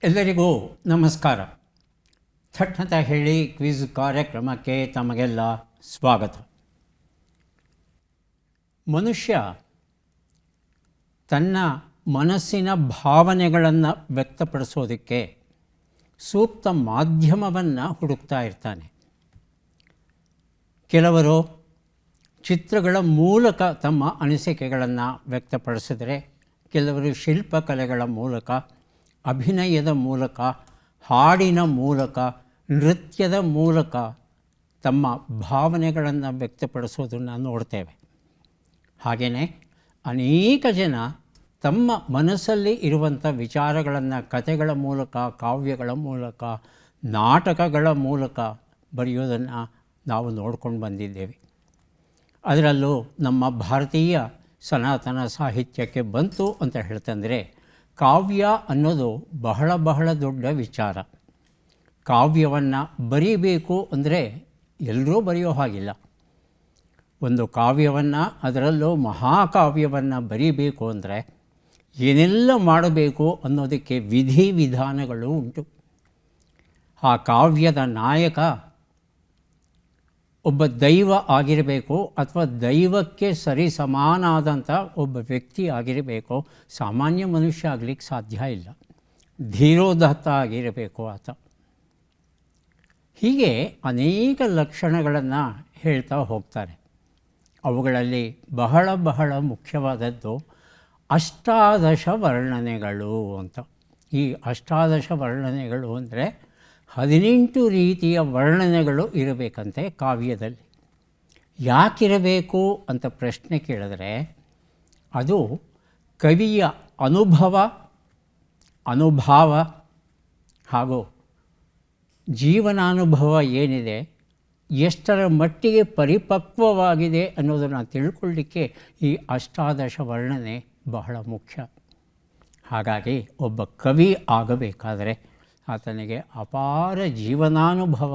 ಎಲ್ಲರಿಗೂ ನಮಸ್ಕಾರ. ಥಟ್ ಹೇಳಿ ಕ್ವಿಜ್ ಕಾರ್ಯಕ್ರಮಕ್ಕೆ ತಮಗೆಲ್ಲ ಸ್ವಾಗತ. ಮನುಷ್ಯ ತನ್ನ ಮನಸ್ಸಿನ ಭಾವನೆಗಳನ್ನು ವ್ಯಕ್ತಪಡಿಸೋದಕ್ಕೆ ಸೂಕ್ತ ಮಾಧ್ಯಮವನ್ನು ಹುಡುಕ್ತಾ ಇರ್ತಾನೆ. ಕೆಲವರು ಚಿತ್ರಗಳ ಮೂಲಕ ತಮ್ಮ ಅನಿಸಿಕೆಗಳನ್ನು ವ್ಯಕ್ತಪಡಿಸಿದರೆ, ಕೆಲವರು ಶಿಲ್ಪಕಲೆಗಳ ಮೂಲಕ, ಅಭಿನಯದ ಮೂಲಕ, ಹಾಡಿನ ಮೂಲಕ, ನೃತ್ಯದ ಮೂಲಕ ತಮ್ಮ ಭಾವನೆಗಳನ್ನು ವ್ಯಕ್ತಪಡಿಸೋದನ್ನು ನೋಡ್ತೇವೆ. ಹಾಗೆಯೇ ಅನೇಕ ಜನ ತಮ್ಮ ಮನಸ್ಸಲ್ಲಿ ಇರುವಂಥ ವಿಚಾರಗಳನ್ನು ಕಥೆಗಳ ಮೂಲಕ, ಕಾವ್ಯಗಳ ಮೂಲಕ, ನಾಟಕಗಳ ಮೂಲಕ ಬರೆಯೋದನ್ನು ನಾವು ನೋಡ್ಕೊಂಡು ಬಂದಿದ್ದೇವೆ. ಅದರಲ್ಲೂ ನಮ್ಮ ಭಾರತೀಯ ಸನಾತನ ಸಾಹಿತ್ಯಕ್ಕೆ ಬಂತು ಅಂತ ಹೇಳ್ತಂದರೆ, ಕಾವ್ಯ ಅನ್ನೋದು ಬಹಳ ದೊಡ್ಡ ವಿಚಾರ. ಕಾವ್ಯವನ್ನು ಬರೀಬೇಕು ಅಂದರೆ ಎಲ್ಲರೂ ಬರೆಯೋ ಹಾಗಿಲ್ಲ. ಒಂದು ಕಾವ್ಯವನ್ನು, ಅದರಲ್ಲೂ ಮಹಾಕಾವ್ಯವನ್ನು ಬರೀಬೇಕು ಅಂದರೆ ಏನೆಲ್ಲ ಮಾಡಬೇಕು ಅನ್ನೋದಕ್ಕೆ ವಿಧಿವಿಧಾನಗಳು ಉಂಟು. ಆ ಕಾವ್ಯದ ನಾಯಕ ಒಬ್ಬ ದೈವ ಆಗಿರಬೇಕು, ಅಥವಾ ದೈವಕ್ಕೆ ಸರಿ ಸಮಾನಾದಂಥ ಒಬ್ಬ ವ್ಯಕ್ತಿ ಆಗಿರಬೇಕು. ಸಾಮಾನ್ಯ ಮನುಷ್ಯ ಆಗಲಿಕ್ಕೆ ಸಾಧ್ಯ ಇಲ್ಲ. ಧೀರೋದಾತ್ತ ಆಗಿರಬೇಕು ಆತ. ಹೀಗೆ ಅನೇಕ ಲಕ್ಷಣಗಳನ್ನು ಹೇಳ್ತಾ ಹೋಗ್ತಾರೆ. ಅವುಗಳಲ್ಲಿ ಬಹಳ ಮುಖ್ಯವಾದದ್ದು ಅಷ್ಟಾದಶ ವರ್ಣನೆಗಳು ಅಂತ. ಈ ಅಷ್ಟಾದಶ ವರ್ಣನೆಗಳು ಅಂದರೆ 18 ರೀತಿಯ ವರ್ಣನೆಗಳು ಇರಬೇಕಂತೆ ಕಾವ್ಯದಲ್ಲಿ. ಯಾಕಿರಬೇಕು ಅಂತ ಪ್ರಶ್ನೆ ಕೇಳಿದ್ರೆ, ಅದು ಕವಿಯ ಅನುಭವ ಹಾಗೂ ಜೀವನಾನುಭವ ಏನಿದೆ, ಎಷ್ಟರ ಮಟ್ಟಿಗೆ ಪರಿಪಕ್ವವಾಗಿದೆ ಅನ್ನೋದನ್ನು ತಿಳ್ಕೊಳ್ಳಿಕ್ಕೆ ಈ ಅಷ್ಟಾದಶ ವರ್ಣನೆ ಬಹಳ ಮುಖ್ಯ. ಹಾಗಾಗಿ ಒಬ್ಬ ಕವಿ ಆಗಬೇಕಾದರೆ ಆತನಿಗೆ ಅಪಾರ ಜೀವನಾನುಭವ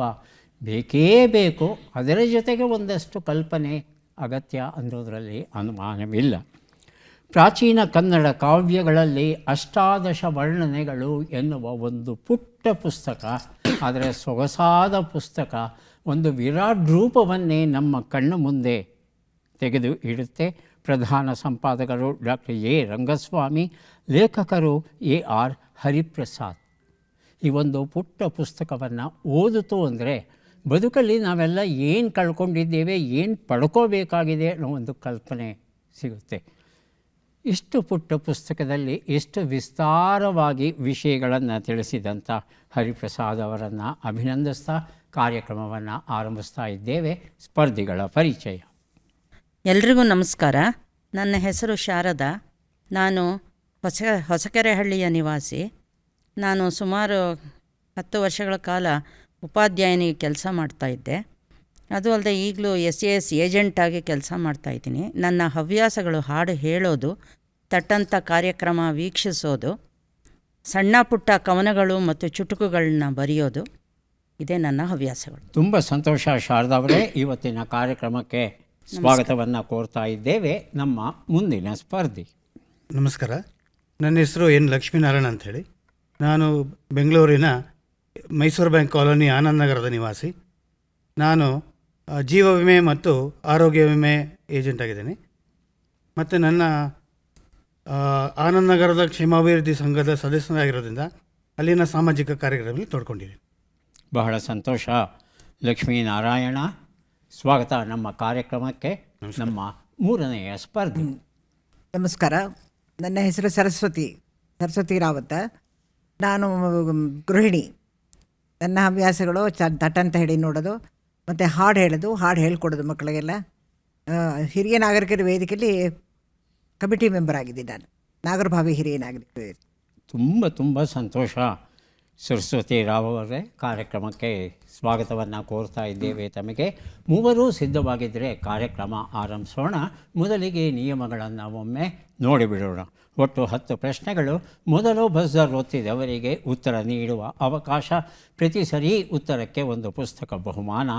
ಬೇಕೇ ಬೇಕು. ಅದರ ಜೊತೆಗೆ ಒಂದಷ್ಟು ಕಲ್ಪನೆ ಅಗತ್ಯ ಅನ್ನೋದರಲ್ಲಿ ಅನುಮಾನವಿಲ್ಲ. ಪ್ರಾಚೀನ ಕನ್ನಡ ಕಾವ್ಯಗಳಲ್ಲಿ ಅಷ್ಟಾದಶ ವರ್ಣನೆಗಳು ಎನ್ನುವ ಒಂದು ಪುಟ್ಟ ಪುಸ್ತಕ, ಆದರೆ ಸೊಗಸಾದ ಪುಸ್ತಕ, ಒಂದು ವಿರಾಟ್ ರೂಪವನ್ನೇ ನಮ್ಮ ಕಣ್ಣು ಮುಂದೆ ತೆಗೆದು ಇಡುತ್ತೆ. ಪ್ರಧಾನ ಸಂಪಾದಕರು ಡಾಕ್ಟರ್ ಎ ರಂಗಸ್ವಾಮಿ, ಲೇಖಕರು AR ಹರಿಪ್ರಸಾದ್. ಈ ಒಂದು ಪುಟ್ಟ ಪುಸ್ತಕವನ್ನು ಓದಿತು ಅಂದರೆ ಬದುಕಲ್ಲಿ ನಾವೆಲ್ಲ ಏನು ಕಳ್ಕೊಂಡಿದ್ದೇವೆ, ಏನು ಪಡ್ಕೋಬೇಕಾಗಿದೆ ಅನ್ನೋ ಒಂದು ಕಲ್ಪನೆ ಸಿಗುತ್ತೆ. ಇಷ್ಟು ಪುಟ್ಟ ಪುಸ್ತಕದಲ್ಲಿ ಎಷ್ಟು ವಿಸ್ತಾರವಾಗಿ ವಿಷಯಗಳನ್ನು ತಿಳಿಸಿದಂಥ ಹರಿಪ್ರಸಾದ್ ಅವರನ್ನು ಅಭಿನಂದಿಸ್ತಾ ಕಾರ್ಯಕ್ರಮವನ್ನು ಆರಂಭಿಸ್ತಾ ಇದ್ದೇವೆ. ಸ್ಪರ್ಧಿಗಳ ಪರಿಚಯ. ಎಲ್ರಿಗೂ ನಮಸ್ಕಾರ. ನನ್ನ ಹೆಸರು ಶಾರದಾ. ನಾನು ಹೊಸಕೆರೆಹಳ್ಳಿಯ ನಿವಾಸಿ. ನಾನು ಸುಮಾರು 10 ವರ್ಷಗಳ ಕಾಲ ಉಪಾಧ್ಯಾಯನಿ ಕೆಲಸ ಮಾಡ್ತಾಯಿದ್ದೆ. ಅದು ಅಲ್ಲದೆ ಈಗಲೂ SAS ಏಜೆಂಟಾಗಿ ಕೆಲಸ ಮಾಡ್ತಾಯಿದ್ದೀನಿ. ನನ್ನ ಹವ್ಯಾಸಗಳು ಹಾಡು ಹೇಳೋದು, ತಟ್ಟಂಥ ಕಾರ್ಯಕ್ರಮ ವೀಕ್ಷಿಸೋದು, ಸಣ್ಣ ಪುಟ್ಟ ಕವನಗಳು ಮತ್ತು ಚುಟುಕುಗಳನ್ನ ಬರೆಯೋದು, ಇದೇ ನನ್ನ ಹವ್ಯಾಸಗಳು. ತುಂಬ ಸಂತೋಷ ಶಾರದಾ ಅವರೇ. ಇವತ್ತಿನ ಕಾರ್ಯಕ್ರಮಕ್ಕೆ ಸ್ವಾಗತವನ್ನು ಕೋರ್ತಾ ಇದ್ದೇವೆ. ನಮ್ಮ ಮುಂದಿನ ಸ್ಪರ್ಧಿ. ನಮಸ್ಕಾರ. ನನ್ನ ಹೆಸರು ಎನ್ ಲಕ್ಷ್ಮೀನಾರಾಯಣ ಅಂಥೇಳಿ. ನಾನು ಬೆಂಗಳೂರಿನ ಮೈಸೂರು ಬ್ಯಾಂಕ್ ಕಾಲೋನಿ ಆನಂದ್ ನಗರದ ನಿವಾಸಿ. ನಾನು ಜೀವ ವಿಮೆ ಮತ್ತು ಆರೋಗ್ಯ ವಿಮೆ ಏಜೆಂಟ್ ಆಗಿದ್ದೀನಿ. ಮತ್ತು ನನ್ನ ಆನಂದ್ ನಗರದ ಕ್ಷೇಮಾಭಿವೃದ್ಧಿ ಸಂಘದ ಸದಸ್ಯನಾಗಿರೋದ್ರಿಂದ ಅಲ್ಲಿನ ಸಾಮಾಜಿಕ ಕಾರ್ಯಕ್ರಮದಲ್ಲಿ ತೊಡ್ಕೊಂಡಿದ್ದೀನಿ. ಬಹಳ ಸಂತೋಷ ಲಕ್ಷ್ಮೀನಾರಾಯಣ, ಸ್ವಾಗತ ನಮ್ಮ ಕಾರ್ಯಕ್ರಮಕ್ಕೆ. ನಮ್ಮ ಮೂರನೆಯ ಸ್ಪರ್ಧಿ. ನಮಸ್ಕಾರ. ನನ್ನ ಹೆಸರು ಸರಸ್ವತಿ ರಾವತ. ನಾನು ಗೃಹಿಣಿ. ನನ್ನ ಹವ್ಯಾಸಗಳು ತಟ್ಟಂತ ಹೇಳಿ ನೋಡೋದು ಮತ್ತು ಹಾಡು ಹೇಳೋದು, ಹಾಡು ಹೇಳ್ಕೊಡೋದು ಮಕ್ಕಳಿಗೆಲ್ಲ. ಹಿರಿಯ ನಾಗರಿಕರ ವೇದಿಕೆಯಲ್ಲಿ ಕಮಿಟಿ ಮೆಂಬರ್ ಆಗಿದ್ದೀನಿ ನಾನು, ನಾಗರಭಾವಿ ಹಿರಿಯ ನಾಗರಿಕ. ತುಂಬ ಸಂತೋಷ ಸರಸ್ವತಿ ರಾವ್ ಅವರೇ, ಕಾರ್ಯಕ್ರಮಕ್ಕೆ ಸ್ವಾಗತವನ್ನು ಕೋರ್ತಾ ಇದ್ದೇವೆ ತಮಗೆ. ಮೂವರೂ ಸಿದ್ಧವಾಗಿದ್ದರೆ ಕಾರ್ಯಕ್ರಮ ಆರಂಭಿಸೋಣ. ಮೊದಲಿಗೆ ನಿಯಮಗಳನ್ನು ಒಮ್ಮೆ ನೋಡಿಬಿಡೋಣ. ಒಟ್ಟು 10 ಪ್ರಶ್ನೆಗಳು. ಮೊದಲು ಬಜರ್ ಒತ್ತಿದವರಿಗೆ ಉತ್ತರ ನೀಡುವ ಅವಕಾಶ. ಪ್ರತಿ ಸರಿ ಉತ್ತರಕ್ಕೆ ಒಂದು ಪುಸ್ತಕ ಬಹುಮಾನ.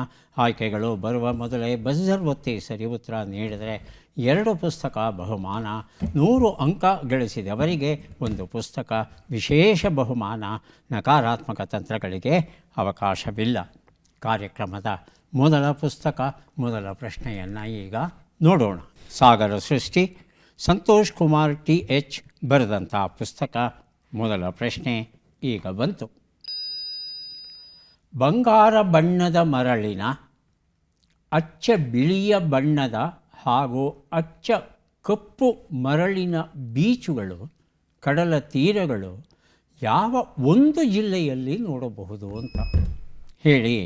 ಆಯ್ಕೆಗಳು ಬರುವ ಮೊದಲೇ ಬಜರ್ ಒತ್ತಿ ಸರಿ ಉತ್ತರ ನೀಡಿದರೆ 2 ಪುಸ್ತಕ ಬಹುಮಾನ. 100 ಅಂಕ ಗಳಿಸಿದವರಿಗೆ ಒಂದು ಪುಸ್ತಕ. ವಿಶೇಷ ಬಹುಮಾನ. ನಕಾರಾತ್ಮಕ ತಂತ್ರಗಳಿಗೆ ಅವಕಾಶವಿಲ್ಲ. ಕಾರ್ಯಕ್ರಮದ ಮೊದಲ ಪುಸ್ತಕ, ಮೊದಲ ಪ್ರಶ್ನೆಯನ್ನು ಈಗ ನೋಡೋಣ. ಸಾಗರ ಸೃಷ್ಟಿ, ಸಂತೋಷ್ ಕುಮಾರ್ TH ಬರೆದಂಥ ಪುಸ್ತಕ. ಮೊದಲ ಪ್ರಶ್ನೆ ಈಗ ಬಂತು. ಬಂಗಾರ ಬಣ್ಣದ ಮರಳಿನ, ಅಚ್ಚ ಬಿಳಿಯ ಬಣ್ಣದ ಹಾಗೂ ಅಚ್ಚ ಕಪ್ಪು ಮರಳಿನ ಬೀಚುಗಳು, ಕಡಲ ತೀರಗಳು ಯಾವ ಒಂದು ಜಿಲ್ಲೆಯಲ್ಲಿ ನೋಡಬಹುದು ಅಂತ ಹೇಳಿ.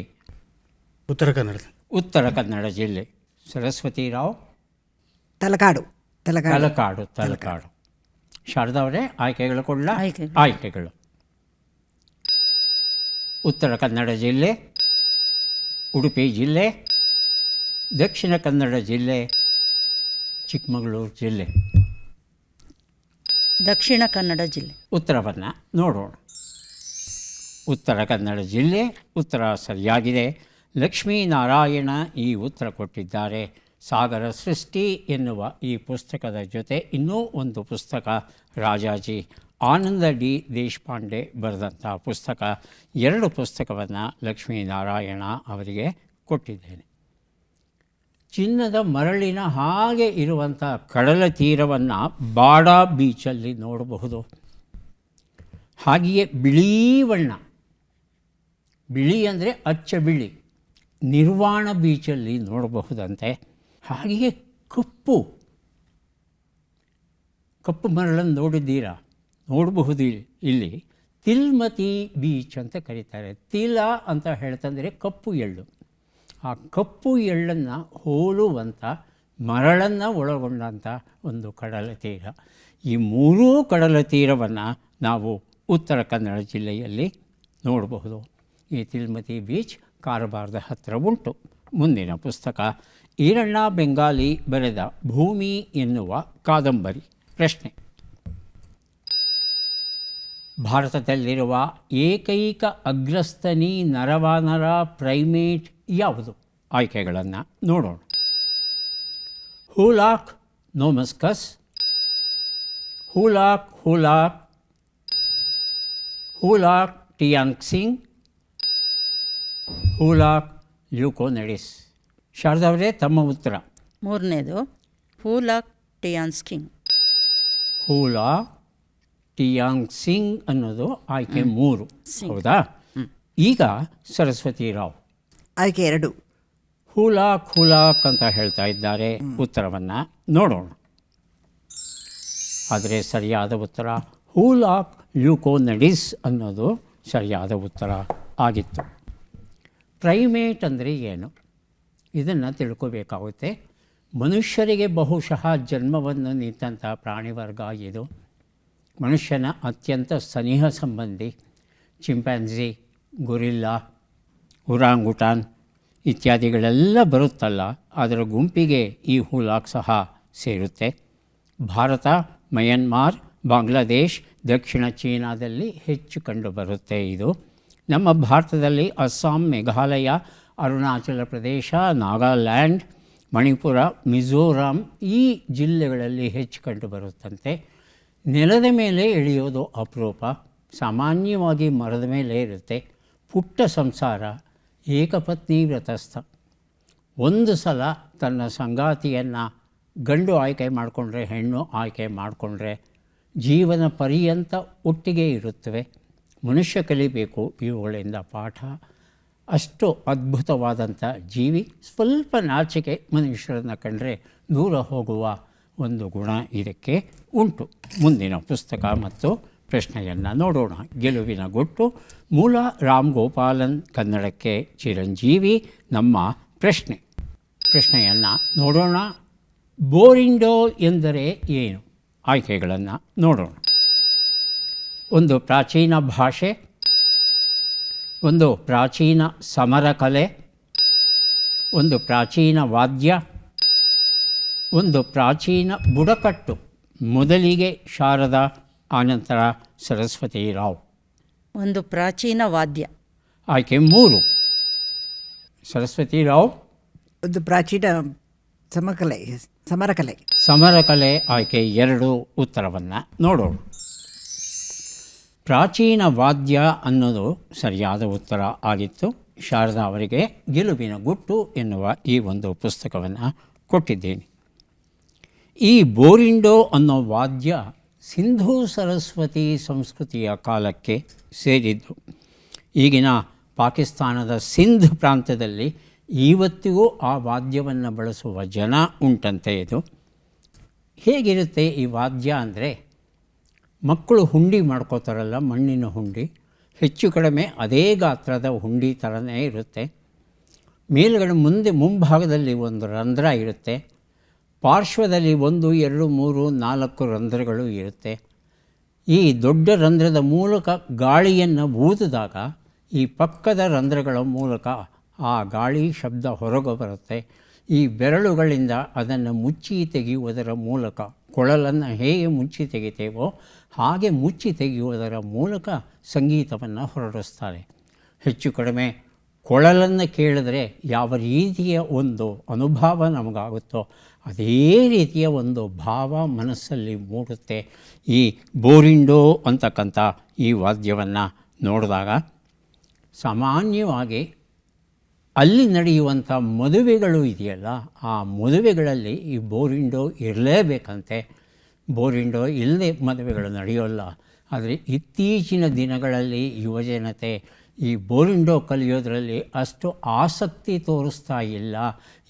ಉತ್ತರ ಕನ್ನಡ. ಉತ್ತರ ಕನ್ನಡ ಜಿಲ್ಲೆ. ಸರಸ್ವತಿ ರಾವ್. ತಲಕಾಡು. ತಲಕಾಡು. ಶಾರದಾ ಅವರೇ, ಆಯ್ಕೆಗಳು ಕೊಡಲ? ಆಯ್ಕೆಗಳು: ಉತ್ತರ ಕನ್ನಡ ಜಿಲ್ಲೆ, ಉಡುಪಿ ಜಿಲ್ಲೆ, ದಕ್ಷಿಣ ಕನ್ನಡ ಜಿಲ್ಲೆ, ಚಿಕ್ಕಮಗಳೂರು ಜಿಲ್ಲೆ. ದಕ್ಷಿಣ ಕನ್ನಡ ಜಿಲ್ಲೆ. ಉತ್ತರವನ್ನು ನೋಡೋಣ. ಉತ್ತರ ಕನ್ನಡ ಜಿಲ್ಲೆ ಉತ್ತರ ಸರಿಯಾಗಿದೆ. ಲಕ್ಷ್ಮೀನಾರಾಯಣ ಈ ಉತ್ತರ ಕೊಟ್ಟಿದ್ದಾರೆ. ಸಾಗರ ಸೃಷ್ಟಿ ಎನ್ನುವ ಈ ಪುಸ್ತಕದ ಜೊತೆ ಇನ್ನೂ ಒಂದು ಪುಸ್ತಕ, ರಾಜಾಜಿ ಆನಂದ ಡಿ ದೇಶಪಾಂಡೆ ಬರೆದಂಥ ಪುಸ್ತಕ. 2 ಪುಸ್ತಕವನ್ನು ಲಕ್ಷ್ಮೀನಾರಾಯಣ ಅವರಿಗೆ ಕೊಟ್ಟಿದ್ದೇನೆ. ಚಿನ್ನದ ಮರಳಿನ ಹಾಗೆ ಇರುವಂಥ ಕಡಲ ತೀರವನ್ನು ಬಾಡಾ ಬೀಚಲ್ಲಿ ನೋಡಬಹುದು. ಹಾಗೆಯೇ ಬಿಳಿ ಬಣ್ಣ, ಬಿಳಿ ಅಂದರೆ ಅಚ್ಚ ಬಿಳಿ, ನಿರ್ವಾಣ ಬೀಚಲ್ಲಿ ನೋಡಬಹುದಂತೆ. ಹಾಗೆಯೇ ಕಪ್ಪು ಮರಳನ್ನು ನೋಡಿದ್ದೀರಾ? ನೋಡಬಹುದು. ಇಲ್ಲಿ ತಿಲ್ಮತಿ ಬೀಚ್ ಅಂತ ಕರೀತಾರೆ. ತಿಲ ಅಂತ ಹೇಳ್ತಂದರೆ ಕಪ್ಪು ಎಳ್ಳು. ಆ ಕಪ್ಪು ಎಳ್ಳನ್ನು ಹೋಲುವಂಥ ಮರಳನ್ನು ಒಳಗೊಂಡಂಥ ಒಂದು ಕಡಲ ತೀರ. ಈ 3 ಕಡಲ ತೀರವನ್ನು ನಾವು ಉತ್ತರ ಕನ್ನಡ ಜಿಲ್ಲೆಯಲ್ಲಿ ನೋಡಬಹುದು. ಈ ತಿಲ್ಮತಿ ಬೀಚ್ ಕಾರವಾರದ ಹತ್ತಿರ ಉಂಟು. ಮುಂದಿನ ಪುಸ್ತಕ, ಈರಣ್ಣ ಬೆಂಗಾಲಿ ಬರೆದ ಭೂಮಿ ಎನ್ನುವ ಕಾದಂಬರಿ. ಪ್ರಶ್ನೆ: ಭಾರತದಲ್ಲಿರುವ ಏಕೈಕ ಅಗ್ರಸ್ತನಿ ನರವಾನರ ಪ್ರೈಮೇಟ್ ಯಾವುದು? ಆಯ್ಕೆಗಳನ್ನು ನೋಡೋಣ. Hoolock ನೋಮಸ್ಕಸ್, hoolock ಟಿಯಾಂಕ್ಸಿಂಗ್, hoolock ಲ್ಯೂಕೋನೆಡಿಸ್. ಶಾರದವರೇ, ತಮ್ಮ ಉತ್ತರ. ಮೂರನೇದು ಹೂಲಾಕ್ ಟಿಯಾನ್ಸ್ಕಿಂಗ್. ಹೂಲಾಕ್ ಟಿಯಾಂಗ್ಸಿಂಗ್ ಅನ್ನೋದು ಆಯ್ಕೆ 3. ಹೌದಾ? ಈಗ ಸರಸ್ವತಿ ರಾವ್. ಆಯ್ಕೆ 2. ಹೂಲಾಕ್ ಅಂತ ಹೇಳ್ತಾ ಇದ್ದಾರೆ. ಉತ್ತರವನ್ನು ನೋಡೋಣ. ಆದರೆ ಸರಿಯಾದ ಉತ್ತರ ಹೂಲಾಕ್ ಲ್ಯೂಕೋನೆಡಿಸ್ ಅನ್ನೋದು ಸರಿಯಾದ ಉತ್ತರ ಆಗಿತ್ತು. ಪ್ರೈಮೇಟ್ ಅಂದರೆ ಏನು? ಇದನ್ನು ತಿಳ್ಕೋಬೇಕಾಗುತ್ತೆ. ಮನುಷ್ಯರಿಗೆ ಬಹುಶಃ ಜನ್ಮವನ್ನು ನೀಡಿದಂಥ ಪ್ರಾಣಿವರ್ಗ ಇದು. ಮನುಷ್ಯನ ಅತ್ಯಂತ ಸನಿಹ ಸಂಬಂಧಿ. ಚಿಂಪ್ಯಾನ್ಸಿ, ಗೊರಿಲ್ಲಾ, ಉರಾಂಗುಟಾನ್ ಇತ್ಯಾದಿಗಳೆಲ್ಲ ಬರುತ್ತಲ್ಲ, ಅದರ ಗುಂಪಿಗೆ ಈ ಹೂಲಾಕ್ ಸಹ ಸೇರುತ್ತೆ. ಭಾರತ, ಮಯನ್ಮಾರ್, ಬಾಂಗ್ಲಾದೇಶ್, ದಕ್ಷಿಣ ಚೀನಾದಲ್ಲಿ ಹೆಚ್ಚು ಕಂಡುಬರುತ್ತೆ ಇದು. ನಮ್ಮ ಭಾರತದಲ್ಲಿ ಅಸ್ಸಾಂ, ಮೇಘಾಲಯ, ಅರುಣಾಚಲ ಪ್ರದೇಶ, ನಾಗಾಲ್ಯಾಂಡ್, ಮಣಿಪುರ, ಮಿಜೋರಾಂ ಈ ಜಿಲ್ಲೆಗಳಲ್ಲಿ ಹೆಚ್ಚು ಕಂಡುಬರುತ್ತಂತೆ. ನೆಲದ ಮೇಲೆ ಇಳಿಯೋದು ಅಪರೂಪ. ಸಾಮಾನ್ಯವಾಗಿ ಮರದ ಮೇಲೆ ಇರುತ್ತೆ. ಪುಟ್ಟ ಸಂಸಾರ, ಏಕಪತ್ನಿ ವ್ರತಸ್ಥ. ಒಂದು ಸಲ ತನ್ನ ಸಂಗಾತಿಯನ್ನು ಗಂಡು ಆಯ್ಕೆ ಮಾಡಿಕೊಂಡ್ರೆ, ಹೆಣ್ಣು ಆಯ್ಕೆ ಮಾಡಿಕೊಂಡ್ರೆ ಜೀವನ ಪರ್ಯಂತ ಒಟ್ಟಿಗೆ ಇರುತ್ತವೆ. ಮನುಷ್ಯ ಕಲಿಬೇಕು ಇವುಗಳಿಂದ ಪಾಠ. ಅಷ್ಟು ಅದ್ಭುತವಾದಂಥ ಜೀವಿ. ಸ್ವಲ್ಪ ನಾಚಿಕೆ, ಮನುಷ್ಯರನ್ನು ಕಂಡರೆ ದೂರ ಹೋಗುವ ಒಂದು ಗುಣ ಇದಕ್ಕೆ ಉಂಟು. ಮುಂದಿನ ಪುಸ್ತಕ ಮತ್ತು ಪ್ರಶ್ನೆಯನ್ನು ನೋಡೋಣ. ಗೆಲುವಿನ ಗುಟ್ಟು. ಮೂಲ ರಾಮ್ ಗೋಪಾಲನ್, ಕನ್ನಡಕ್ಕೆ ಚಿರಂಜೀವಿ. ನಮ್ಮ ಪ್ರಶ್ನೆಯನ್ನು ನೋಡೋಣ. ಬೋರಿಂಡೋ ಎಂದರೆ ಏನು? ಆಯ್ಕೆಗಳನ್ನು ನೋಡೋಣ. ಒಂದು ಪ್ರಾಚೀನ ಭಾಷೆ, ಒಂದು ಪ್ರಾಚೀನ ಸಮರ ಕಲೆ, ಒಂದು ಪ್ರಾಚೀನ ವಾದ್ಯ, ಒಂದು ಪ್ರಾಚೀನ ಬುಡಕಟ್ಟು. ಮೊದಲಿಗೆ ಶಾರದಾ, ಆನಂತರ ಸರಸ್ವತಿ ರಾವ್. ಒಂದು ಪ್ರಾಚೀನ ವಾದ್ಯ. ಆಯ್ಕೆ 3. ಸರಸ್ವತಿ ರಾವ್. ಒಂದು ಪ್ರಾಚೀನ ಸಮರಕಲೆ. ಸಮರಕಲೆ ಆಯ್ಕೆ 2 ಉತ್ತರವನ್ನು ನೋಡೋಣ. ಪ್ರಾಚೀನ ವಾದ್ಯ ಅನ್ನೋದು ಸರಿಯಾದ ಉತ್ತರ ಆಗಿತ್ತು. ಶಾರದಾ ಅವರಿಗೆ ಗೆಲುವಿನ ಗುಟ್ಟು ಎನ್ನುವ ಈ ಒಂದು ಪುಸ್ತಕವನ್ನು ಕೊಟ್ಟಿದ್ದೇನೆ. ಈ ಬೋರಿಂಡೋ ಅನ್ನೋ ವಾದ್ಯ ಸಿಂಧೂ ಸರಸ್ವತಿ ಸಂಸ್ಕೃತಿಯ ಕಾಲಕ್ಕೆ ಸೇರಿದ್ದು. ಈಗಿನ ಪಾಕಿಸ್ತಾನದ ಸಿಂಧ್ ಪ್ರಾಂತ್ಯದಲ್ಲಿ ಇವತ್ತಿಗೂ ಆ ವಾದ್ಯವನ್ನು ಬಳಸುವ ಜನ ಉಂಟಂತೆ. ಇದು ಹೇಗಿರುತ್ತೆ ಈ ವಾದ್ಯ ಅಂದರೆ, ಮಕ್ಕಳು ಹುಂಡಿ ಮಾಡ್ಕೋತಾರಲ್ಲ, ಮಣ್ಣಿನ ಹುಂಡಿ, ಹೆಚ್ಚು ಕಡಿಮೆ ಅದೇ ಗಾತ್ರದ ಹುಂಡಿ ಥರನೇ ಇರುತ್ತೆ. ಮೇಲುಗಡೆ ಮುಂಭಾಗದಲ್ಲಿ ಒಂದು ರಂಧ್ರ ಇರುತ್ತೆ, ಪಾರ್ಶ್ವದಲ್ಲಿ 1, 2, 3, 4 ರಂಧ್ರಗಳು ಇರುತ್ತೆ. ಈ ದೊಡ್ಡ ರಂಧ್ರದ ಮೂಲಕ ಗಾಳಿಯನ್ನು ಊದಿದಾಗ ಈ ಪಕ್ಕದ ರಂಧ್ರಗಳ ಮೂಲಕ ಆ ಗಾಳಿ ಶಬ್ದ ಹೊರಗೆ ಬರುತ್ತೆ. ಈ ಬೆರಳುಗಳಿಂದ ಅದನ್ನು ಮುಚ್ಚಿ ತೆಗೆಯುವುದರ ಮೂಲಕ, ಕೊಳಲನ್ನು ಹೇಗೆ ಮುಚ್ಚಿ ತೆಗಿತೇವೋ ಹಾಗೆ ಮುಚ್ಚಿ ತೆಗೆಯುವುದರ ಮೂಲಕ ಸಂಗೀತವನ್ನು ಹೊರಡಿಸ್ತಾರೆ. ಹೆಚ್ಚು ಕಡಿಮೆ ಕೊಳಲನ್ನು ಕೇಳಿದ್ರೆ ಯಾವ ರೀತಿಯ ಒಂದು ಅನುಭವ ನಮಗಾಗುತ್ತೋ ಅದೇ ರೀತಿಯ ಒಂದು ಭಾವ ಮನಸ್ಸಲ್ಲಿ ಮೂಡುತ್ತೆ. ಈ ಬೋರಿಂಡೋ ಅಂತಕ್ಕಂಥ ಈ ವಾದ್ಯವನ್ನು ನೋಡಿದಾಗ ಸಾಮಾನ್ಯವಾಗಿ ಅಲ್ಲಿ ನಡೆಯುವಂಥ ಮದುವೆಗಳು ಇದೆಯಲ್ಲ, ಆ ಮದುವೆಗಳಲ್ಲಿ ಈ ಬೋರಿಂಡೋ ಇರಲೇಬೇಕಂತೆ. ಬೋರಿಂಡೋ ಇಲ್ಲದೆ ಮದುವೆಗಳು ನಡೆಯೋಲ್ಲ. ಆದರೆ ಇತ್ತೀಚಿನ ದಿನಗಳಲ್ಲಿ ಯುವಜನತೆ ಈ ಬೋರಿಂಡೋ ಕಲಿಯೋದರಲ್ಲಿ ಅಷ್ಟು ಆಸಕ್ತಿ ತೋರಿಸ್ತಾ ಇಲ್ಲ.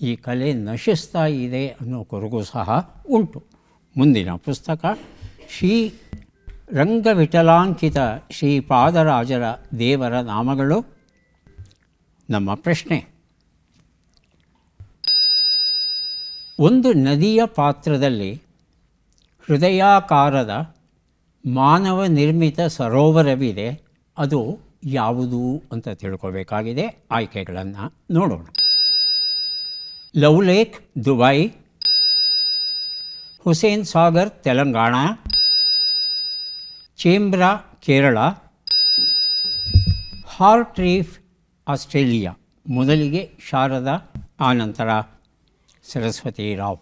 ಈ ಕಲೆ ನಶಿಸ್ತಾ ಇದೆ ಅನ್ನೋ ಕೊರಗು ಸಹ ಉಂಟು. ಮುಂದಿನ ಪುಸ್ತಕ ಶ್ರೀ ರಂಗವಿಠಲಾಂಕಿತ ಶ್ರೀಪಾದರಾಜರ ದೇವರ ನಾಮಗಳು. ನಮ್ಮ ಪ್ರಶ್ನೆ: ಒಂದು ನದಿಯ ಪಾತ್ರದಲ್ಲಿ ಹೃದಯಾಕಾರದ ಮಾನವ ನಿರ್ಮಿತ ಸರೋವರವಿದೆ, ಅದು ಯಾವುದು ಅಂತ ತಿಳ್ಕೋಬೇಕಾಗಿದೆ. ಆಯ್ಕೆಗಳನ್ನು ನೋಡೋಣ. Love lake, Dubai; Hussain Sagar, Telangana; Chembra, Kerala; heart reef, Australia. ಮೊದಲಿಗೆ ಶಾರದಾ, ಆನಂತರ ಸರಸ್ವತಿ ರಾವ್.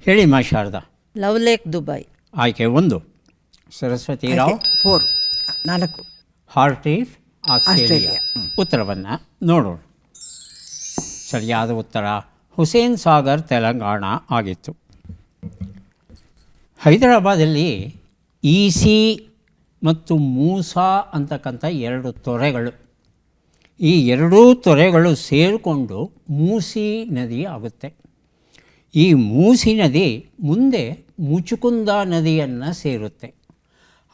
ಹೇಳಿ ಮಾ ಶಾರದಾ. Love lake, Dubai. ಆಯ್ಕೆ 1 Saraswati Rao. 4 heart reef, Australia. ಉತ್ತರವನ್ನು ನೋಡೋಣ. ಸರಿಯಾದ ಉತ್ತರ ಹುಸೇನ್ ಸಾಗರ್, ತೆಲಂಗಾಣ ಆಗಿತ್ತು. ಹೈದರಾಬಾದಲ್ಲಿ ಈಸಿ ಮತ್ತು ಮೂಸಾ ಅಂತಕ್ಕಂಥ 2 ತೊರೆಗಳು. ಈ 2 ತೊರೆಗಳು ಸೇರಿಕೊಂಡು ಮೂಸಿ ನದಿ ಆಗುತ್ತೆ. ಈ ಮೂಸಿ ನದಿ ಮುಂದೆ ಮುಚುಕುಂದ ನದಿಯನ್ನು ಸೇರುತ್ತೆ.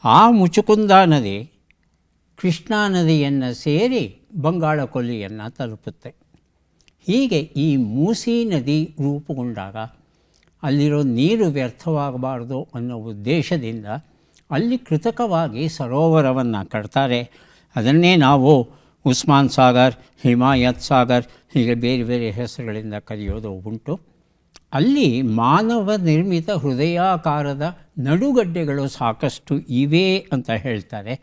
ಆ ಮುಚುಕುಂದ ನದಿ ಕೃಷ್ಣಾ ನದಿಯನ್ನು ಸೇರಿ ಬಂಗಾಳ ಕೊಲ್ಲಿಯನ್ನು ತಲುಪುತ್ತೆ. ಹೀಗೆ ಈ ಮೂಸಿ ನದಿ ರೂಪುಗೊಂಡಾಗ ಅಲ್ಲಿರೋ ನೀರು ವ್ಯರ್ಥವಾಗಬಾರ್ದು ಅನ್ನೋ ಉದ್ದೇಶದಿಂದ ಅಲ್ಲಿ ಕೃತಕವಾಗಿ ಸರೋವರವನ್ನು ಕಟ್ತಾರೆ. ಅದನ್ನೇ ನಾವು ಉಸ್ಮಾನ್ ಸಾಗರ್, ಹಿಮಾಯತ್ ಸಾಗರ್ ಹೀಗೆ ಬೇರೆ ಬೇರೆ ಹೆಸರುಗಳಿಂದ ಕರೆಯೋದು ಉಂಟು. ಅಲ್ಲಿ ಮಾನವ ನಿರ್ಮಿತ ಹೃದಯಾಕಾರದ ನಡುಗಡ್ಡೆಗಳು ಸಾಕಷ್ಟು ಇವೆ ಅಂತ ಹೇಳ್ತಾರೆ.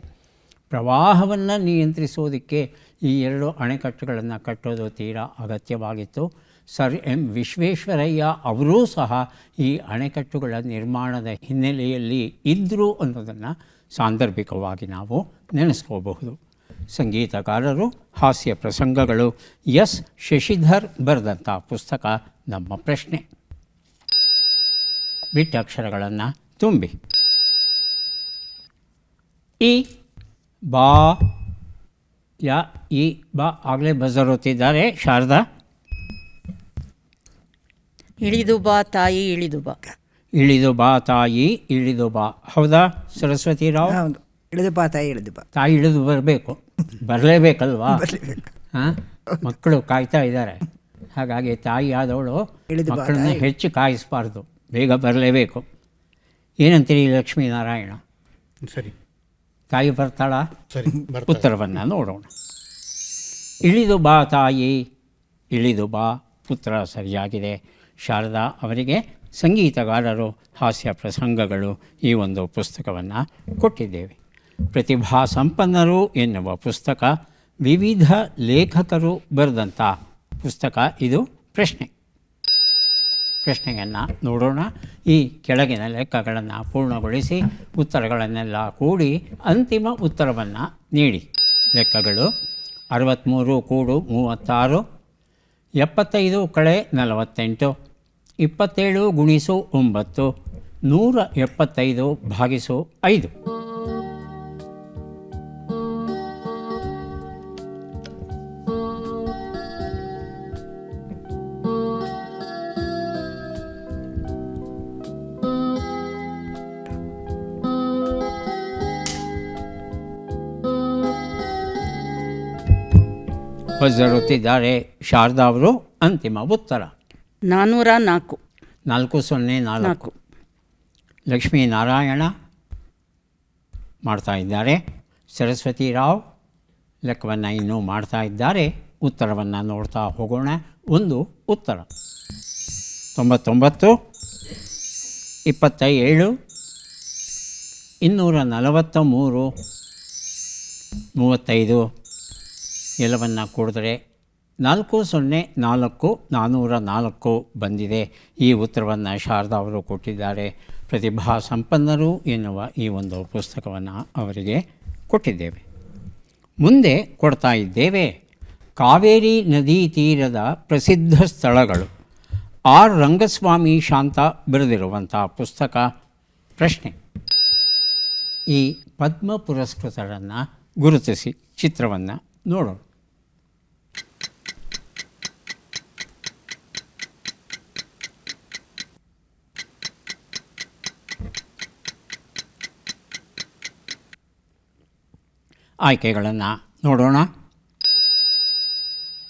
ಪ್ರವಾಹವನ್ನು ನಿಯಂತ್ರಿಸೋದಕ್ಕೆ ಈ 2 ಅಣೆಕಟ್ಟುಗಳನ್ನು ಕಟ್ಟೋದು ತೀರಾ ಅಗತ್ಯವಾಗಿತ್ತು. ಸರ್ ಎಂ ವಿಶ್ವೇಶ್ವರಯ್ಯ ಅವರೂ ಸಹ ಈ ಅಣೆಕಟ್ಟುಗಳ ನಿರ್ಮಾಣದ ಹಿನ್ನೆಲೆಯಲ್ಲಿ ಇದ್ದರು ಅನ್ನೋದನ್ನು ಸಾಂದರ್ಭಿಕವಾಗಿ ನಾವು ನೆನೆಸ್ಕೋಬಹುದು. ಸಂಗೀತಗಾರರು, ಹಾಸ್ಯ ಪ್ರಸಂಗಗಳು. ಎಸ್ ಶಶಿಧರ್ ಬರೆದಂಥ ಪುಸ್ತಕ ನಮ್ಮ ಪ್ರಶ್ನೆ. ಬಿಟ್ಟ ಅಕ್ಷರಗಳನ್ನು ತುಂಬಿ. ಇ, ಬಾ, ಯ, ಇ, ಬಾ. ಆಗಲೇ ಬಜರ್ ಓದ್ತಿದ್ದಾರೆ ಶಾರದಾ. ಇಳಿದು ಬಾ ತಾಯಿ, ಇಳಿದು ಬಾ. ಇಳಿದು ಬಾ ತಾಯಿ, ಇಳಿದು ಬಾ. ಹೌದಾ ಸರಸ್ವತಿ ರಾವ್? ಹೌದು. ಇಳಿದು ಬಾ ತಾಯಿ, ಇಳಿದು ಬಾ. ತಾಯಿ ಇಳಿದು ಬರಬೇಕು, ಬರಲೇಬೇಕಲ್ವಾ? ಹಾಂ, ಮಕ್ಕಳು ಕಾಯ್ತಾ ಇದ್ದಾರೆ. ಹಾಗಾಗಿ ತಾಯಿ ಆದವಳು ಮಕ್ಕಳನ್ನ ಹೆಚ್ಚು ಕಾಯಿಸಬಾರ್ದು, ಬೇಗ ಬರಲೇಬೇಕು. ಏನಂತೀರಿ ಲಕ್ಷ್ಮೀನಾರಾಯಣ? ಸರಿ, ತಾಯಿ ಬರ್ತಾಳ? ಸರಿ, ಉತ್ತರವನ್ನು ನೋಡೋಣ. ಇಳಿದು ಬಾ ತಾಯಿ ಇಳಿದು ಬಾ ಉತ್ತರ ಸರಿಯಾಗಿದೆ. ಶಾರದಾ ಅವರಿಗೆ ಸಂಗೀತಗಾರರು, ಹಾಸ್ಯ ಪ್ರಸಂಗಗಳು ಈ ಒಂದು ಪುಸ್ತಕವನ್ನು ಕೊಟ್ಟಿದ್ದೇವೆ. ಪ್ರತಿಭಾ ಸಂಪನ್ನರು ಎನ್ನುವ ಪುಸ್ತಕ ವಿವಿಧ ಲೇಖಕರು ಬರೆದಂಥ ಪುಸ್ತಕ. ಇದು ಪ್ರಶ್ನೆಯನ್ನು ನೋಡೋಣ. ಈ ಕೆಳಗಿನ ಲೆಕ್ಕಗಳನ್ನು ಪೂರ್ಣಗೊಳಿಸಿ ಉತ್ತರಗಳನ್ನೆಲ್ಲ ಕೂಡಿ ಅಂತಿಮ ಉತ್ತರವನ್ನು ನೀಡಿ. ಲೆಕ್ಕಗಳು 63 ಕೂಡು 36, 75 ಕಳೆ 48, 27 ಗುಣಿಸು 9, 175 ಭಾಗಿಸು 5. ಬಜ್ಜರುತ್ತಿದ್ದಾರೆ ಶಾರದಾ ಅವರು. ಅಂತಿಮ ಉತ್ತರ 404. 404. ಲಕ್ಷ್ಮೀನಾರಾಯಣ ಮಾಡ್ತಾ ಇದ್ದಾರೆ. ಸರಸ್ವತಿ ರಾವ್ ಲೆಕ್ಕವನ್ನು ಇನ್ನೂ ಮಾಡ್ತಾ ಇದ್ದಾರೆ. ಉತ್ತರವನ್ನು ನೋಡ್ತಾ ಹೋಗೋಣ. ಒಂದು ಉತ್ತರ 99, 27, 243, 35 ಎಲ್ಲವನ್ನು ಕೂಡಿದ್ರೆ 404, 404 ಬಂದಿದೆ. ಈ ಉತ್ತರವನ್ನು ಶಾರದಾ ಅವರು ಕೊಟ್ಟಿದ್ದಾರೆ. ಪ್ರತಿಭಾ ಸಂಪನ್ನರು ಎನ್ನುವ ಈ ಒಂದು ಪುಸ್ತಕವನ್ನು ಅವರಿಗೆ ಕೊಟ್ಟಿದ್ದೇವೆ. ಮುಂದೆ ಕೊಡ್ತಾ ಇದ್ದೇವೆ ಕಾವೇರಿ ನದಿ ತೀರದ ಪ್ರಸಿದ್ಧ ಸ್ಥಳಗಳು. ಆರ್ ರಂಗಸ್ವಾಮಿ ಶಾಂತ ಬರೆದಿರುವಂಥ ಪುಸ್ತಕ. ಪ್ರಶ್ನೆ: ಈ ಪದ್ಮ ಪುರಸ್ಕೃತರನ್ನು ಗುರುತಿಸಿ. ಚಿತ್ರವನ್ನು ನೋಡೋಣ. ಆಯ್ಕೆಗಳನ್ನು ನೋಡೋಣ.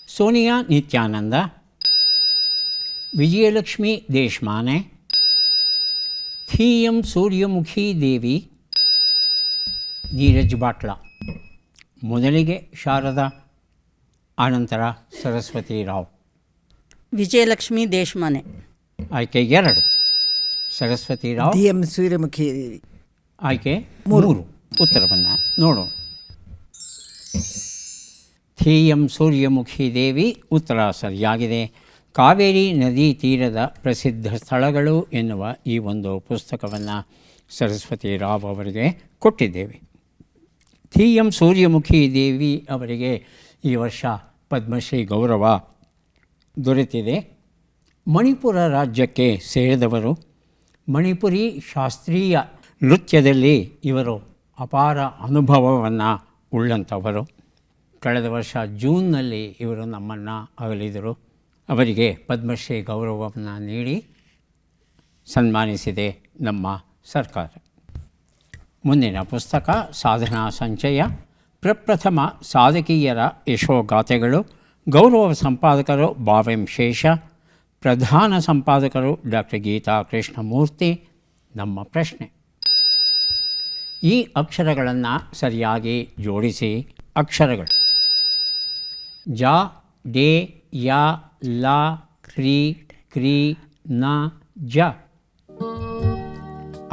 ಸೋನಿಯಾ ನಿತ್ಯಾನಂದ, ವಿಜಯಲಕ್ಷ್ಮಿ ದೇಶಮಾನೆ, ಥಿ.ಎಂ. ಸೂರ್ಯಮುಖಿ ದೇವಿ, ನೀರಜ್ ಬಾಟ್ಲಾ. ಮೊದಲಿಗೆ ಶಾರದಾ, ಆನಂತರ ಸರಸ್ವತಿ ರಾವ್. ವಿಜಯಲಕ್ಷ್ಮಿ ದೇಶಮಾನೆ. ಆಯ್ಕೆ 2 ಸರಸ್ವತಿ ರಾವ್. ಥಿ.ಎಂ. ಸೂರ್ಯಮುಖಿ ದೇವಿ. ಆಯ್ಕೆ 3. ಉತ್ತರವನ್ನು ನೋಡೋಣ. ಥಿ.ಎಂ. ಸೂರ್ಯಮುಖಿ ದೇವಿ ಉತ್ತರ ಸರಿಯಾಗಿದೆ. ಕಾವೇರಿ ನದಿ ತೀರದ ಪ್ರಸಿದ್ಧ ಸ್ಥಳಗಳು ಎನ್ನುವ ಈ ಒಂದು ಪುಸ್ತಕವನ್ನು ಸರಸ್ವತಿ ರಾವ್ ಅವರಿಗೆ ಕೊಟ್ಟಿದ್ದೇವೆ. ಥಿ.ಎಂ. ಸೂರ್ಯಮುಖಿ ದೇವಿ ಅವರಿಗೆ ಈ ವರ್ಷ ಪದ್ಮಶ್ರೀ ಗೌರವ ದೊರೆತಿದೆ. ಮಣಿಪುರ ರಾಜ್ಯಕ್ಕೆ ಸೇರಿದವರು. ಮಣಿಪುರಿ ಶಾಸ್ತ್ರೀಯ ನೃತ್ಯದಲ್ಲಿ ಇವರು ಅಪಾರ ಅನುಭವವನ್ನು ಉಳ್ಳಂಥವರು. ಕಳೆದ ವರ್ಷ ಜೂನ್ನಲ್ಲಿ ಇವರು ನಮ್ಮನ್ನು ಅಗಲಿದರು. ಅವರಿಗೆ ಪದ್ಮಶ್ರೀ ಗೌರವವನ್ನು ನೀಡಿ ಸನ್ಮಾನಿಸಿದೆ ನಮ್ಮ ಸರ್ಕಾರ. ಮುಂದಿನ ಪುಸ್ತಕ ಸಾಧನಾ ಸಂಚಯ. ಪ್ರಪ್ರಥಮ ಸಾಧಕೀಯರ ಯಶೋಗಾಥೆಗಳು. ಗೌರವ ಸಂಪಾದಕರು ಬಾವೆಂ ಶೇಷ. ಪ್ರಧಾನ ಸಂಪಾದಕರು ಡಾಕ್ಟರ್ ಗೀತಾ ಕೃಷ್ಣಮೂರ್ತಿ. ನಮ್ಮ ಪ್ರಶ್ನೆ: ಈ ಅಕ್ಷರಗಳನ್ನು ಸರಿಯಾಗಿ ಜೋಡಿಸಿ. ಅಕ್ಷರಗಳು: ಜ, ಡೆ, ಯ, ಲ, ಕ್ರಿ, ಕ್ರಿ, ನ, ಜ.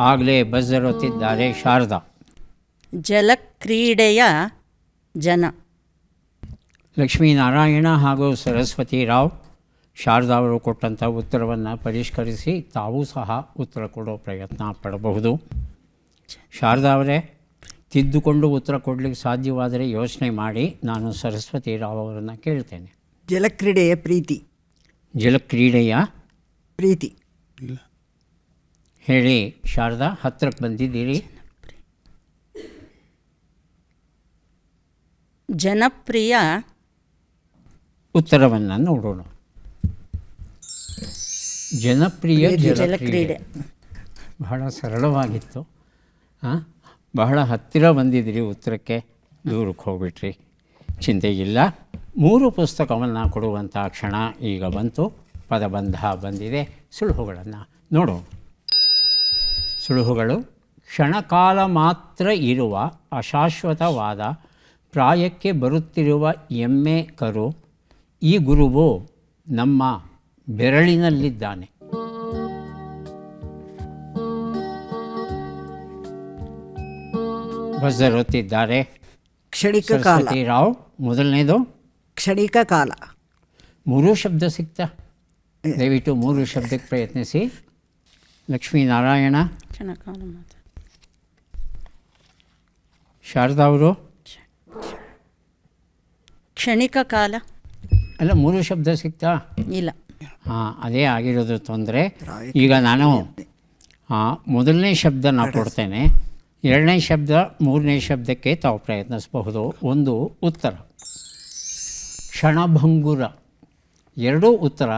ಆಗಲೇ ಬಜ್ಜರುತ್ತಿದ್ದಾರೆ ಶಾರದಾ. ಜಲಕ್ರೀಡೆಯ ಜನ. ಲಕ್ಷ್ಮೀನಾರಾಯಣ ಹಾಗೂ ಸರಸ್ವತಿ ರಾವ್ ಶಾರದಾ ಅವರು ಕೊಟ್ಟಂಥ ಉತ್ತರವನ್ನು ಪರಿಷ್ಕರಿಸಿ ತಾವೂ ಸಹ ಉತ್ತರ ಕೊಡೋ ಪ್ರಯತ್ನ ಪಡಬಹುದು. ಶಾರದಾ ಅವರೇ, ತಿದ್ದುಕೊಂಡು ಉತ್ತರ ಕೊಡಲಿಕ್ಕೆ ಸಾಧ್ಯವಾದರೆ ಯೋಚನೆ ಮಾಡಿ. ನಾನು ಸರಸ್ವತಿ ರಾವ್ ಅವರನ್ನು ಕೇಳ್ತೇನೆ. ಜಲಕ್ರೀಡೆಯ ಪ್ರೀತಿ. ಜಲಕ್ರೀಡೆಯ ಪ್ರೀತಿ. ಹೇಳಿ ಶಾರದಾ, ಹತ್ತಿರಕ್ಕೆ ಬಂದಿದ್ದೀರಿ. ಜನಪ್ರಿಯ. ಉತ್ತರವನ್ನು ನೋಡೋಣ. ಜನಪ್ರಿಯ ಜಲಕ್ರೀಡೆ. ಬಹಳ ಸರಳವಾಗಿತ್ತು. ಬಹಳ ಹತ್ತಿರ ಬಂದಿದ್ದೀರಿ ಉತ್ತರಕ್ಕೆ. ದೂರಕ್ಕೆ ಹೋಗ್ಬಿಟ್ರಿ. ಚಿಂತೆ ಇಲ್ಲ. 3 ಪುಸ್ತಕವನ್ನು ಕೊಡುವಂಥ ಕ್ಷಣ ಈಗ ಬಂತು. ಪದಬಂಧ ಬಂದಿದೆ. ಸುಳುಹುಗಳನ್ನು ನೋಡೋಣ. ಸುಳುಹುಗಳು: ಕ್ಷಣಕಾಲ ಮಾತ್ರ ಇರುವ ಅಶಾಶ್ವತವಾದ ಪ್ರಾಯಕ್ಕೆ ಬರುತ್ತಿರುವ ಎಮ್ಮೆ ಕರು, ಈ ಗುರುವು ನಮ್ಮ ಬೆರಳಿನಲ್ಲಿದ್ದಾನೆ. ಬಜರ್ ಒತ್ತಿದ್ದಾರೆ ಕ್ಷಣಿಕ ಕಾಲ. ಸರಸ್ವತಿ ರಾವ್. ಮೊದಲನೇದು ಕ್ಷಣಿಕ ಕಾಲ. 3 ಶಬ್ದ ಸಿಗ್ತಾ? ದಯವಿಟ್ಟು 3 ಶಬ್ದಕ್ಕೆ ಪ್ರಯತ್ನಿಸಿ. ಲಕ್ಷ್ಮೀನಾರಾಯಣ, ಕ್ಷಣಕಾಲ ಮಾತ್ರ. ಶಾರದಾ ಅವರು. ಕ್ಷಣಿಕ ಕಾಲ. ಅಲ್ಲ, 3 ಶಬ್ದ ಸಿಗ್ತಾ? ಇಲ್ಲ. ಹಾಂ, ಅದೇ ಆಗಿರೋದು ತೊಂದರೆ. ಈಗ ನಾನು ಮೊದಲನೇ ಶಬ್ದ ನಾನು ಕೊಡ್ತೇನೆ. 2ನೇ ಶಬ್ದ 3ನೇ ಶಬ್ದಕ್ಕೆ ತಾವು ಪ್ರಯತ್ನಿಸಬಹುದು. ಒಂದು ಉತ್ತರ ಕ್ಷಣಭಂಗುರ. 2 ಉತ್ತರ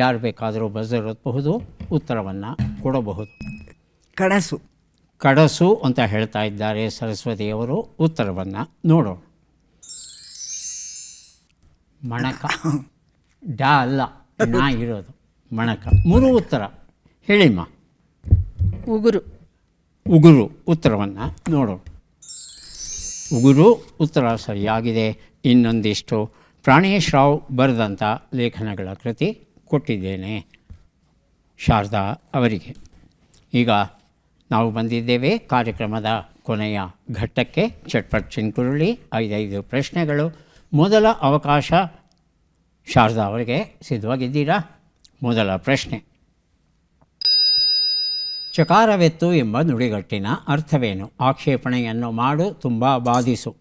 ಯಾರು ಬೇಕಾದರೂ ಬಜರ್ ಒತ್ತಬಹುದು, ಉತ್ತರವನ್ನು ಕೊಡಬಹುದು. ಕನಸು. ಕಡಸು ಅಂತ ಹೇಳ್ತಾ ಇದ್ದಾರೆ ಸರಸ್ವತಿಯವರು. ಉತ್ತರವನ್ನು ನೋಡೋಣ. ಮಣಕ. ಡಾ ಅಲ್ಲ, ನಾ ಇರೋದು ಮಣಕ. 3 ಉತ್ತರ ಹೇಳಿಮ್ಮ. ಉಗುರು. ಉಗುರು. ಉತ್ತರವನ್ನು ನೋಡೋಣ. ಉಗುರು ಉತ್ತರ ಸರಿಯಾಗಿದೆ. ಇನ್ನೊಂದಿಷ್ಟು ಪ್ರಾಣೇಶ್ ರಾವ್ ಬರೆದಂಥ ಲೇಖನಗಳ ಕೃತಿ ಕೊಟ್ಟಿದ್ದೇನೆ ಶಾರದಾ ಅವರಿಗೆ. ಈಗ ನಾವು ಬಂದಿದ್ದೇವೆ ಕಾರ್ಯಕ್ರಮದ ಕೊನೆಯ ಘಟ್ಟಕ್ಕೆ. ಚಟ್ಪಟ್ ಚಿನ್ಕುರುಳಿ 5 ಪ್ರಶ್ನೆಗಳು. ಮೊದಲ ಅವಕಾಶ ಶಾರದಾ ಅವರಿಗೆ. ಸಿದ್ಧವಾಗಿದ್ದೀರಾ? ಮೊದಲ ಪ್ರಶ್ನೆ. ಚಕಾರವೆತ್ತು ಎಂಬ ನುಡಿಗಟ್ಟಿನ ಅರ್ಥವೇನು? ಆಕ್ಷೇಪಣೆಯನ್ನು ಮಾಡು, ತುಂಬ ಬಾಧಿಸು.